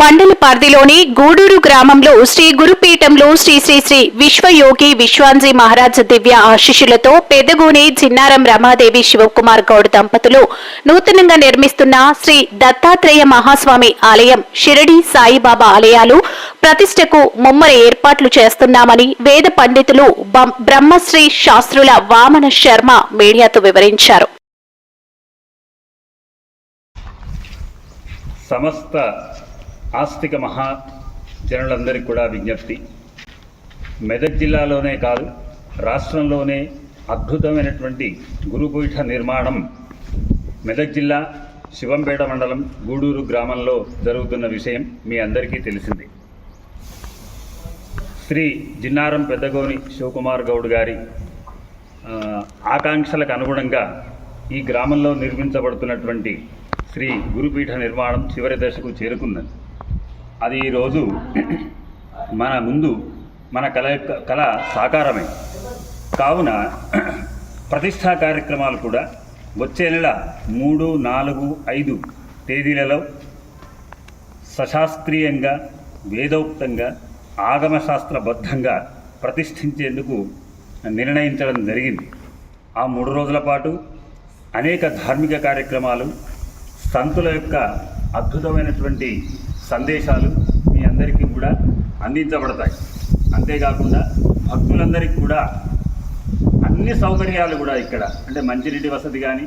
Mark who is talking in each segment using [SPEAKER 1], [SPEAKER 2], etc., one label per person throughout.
[SPEAKER 1] మండల పరిధిలోని గూడూరు గ్రామంలో శ్రీ గురుపీఠంలో శ్రీ శ్రీ శ్రీ విశ్వయోగి విశ్వాంజీ మహారాజ్ దివ్య ఆశీస్సులతో పెదగూని చిన్నారం రమాదేవి శివకుమార్ గౌడ్ దంపతులు నూతనంగా నిర్మిస్తున్న శ్రీ దత్తాత్రేయ మహాస్వామి ఆలయం, షిరిడి సాయిబాబా ఆలయాలు ప్రతిష్టకు ముమ్మర ఏర్పాట్లు చేస్తున్నామని వేద పండితులు బ్రహ్మశ్రీ శాస్త్రుల వామన శర్మ మీడియాతో వివరించారు.
[SPEAKER 2] సమస్త ఆస్తిక మహాజనులందరికీ కూడా విజ్ఞప్తి, మెదక్ జిల్లాలోనే కాదు రాష్ట్రంలోనే అద్భుతమైనటువంటి గురుపీఠ నిర్మాణం మెదక్ జిల్లా శివంపేట మండలం గూడూరు గ్రామంలో జరుగుతున్న విషయం మీ అందరికీ తెలిసింది. శ్రీ జిన్నారం పెద్దగోని శివకుమార్ గౌడ్ గారి ఆకాంక్షలకు అనుగుణంగా ఈ గ్రామంలో నిర్మించబడుతున్నటువంటి శ్రీ గురుపీఠ నిర్మాణం చివరి దశకు చేరుకున్నది. అది ఈరోజు మన ముందు మన కళ సాకారమే కావున ప్రతిష్టా కార్యక్రమాలు కూడా వచ్చే నెల 3, 4, 5 తేదీలలో సశాస్త్రీయంగా వేదోక్తంగా ఆగమశాస్త్రబద్ధంగా ప్రతిష్ఠించేందుకు నిర్ణయించడం జరిగింది. ఆ 3 రోజుల పాటు అనేక ధార్మిక కార్యక్రమాలు, సంతుల యొక్క అద్భుతమైనటువంటి సందేశాలు మీ అందరికీ కూడా అందించబడతాయి. అంతేకాకుండా భక్తులందరికీ కూడా అన్ని సౌకర్యాలు కూడా ఇక్కడ అంటే మంచినీటి వసతి కానీ,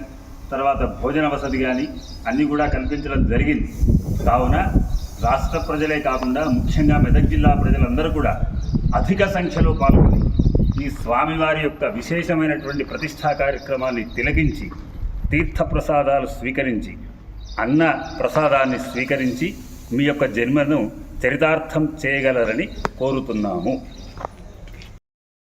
[SPEAKER 2] తర్వాత భోజన వసతి కానీ అన్నీ కూడా కల్పించడం జరిగింది. కావున రాష్ట్ర ప్రజలే కాకుండా ముఖ్యంగా మెదక్ జిల్లా ప్రజలందరూ కూడా అధిక సంఖ్యలో పాల్గొని ఈ స్వామివారి యొక్క విశేషమైనటువంటి ప్రతిష్టా కార్యక్రమాన్ని తిలకించి తీర్థప్రసాదాలు స్వీకరించి అన్న ప్రసాదాన్ని స్వీకరించి మీ యొక్క జన్మను చరితార్థం చేయగలరని కోరుతున్నాము.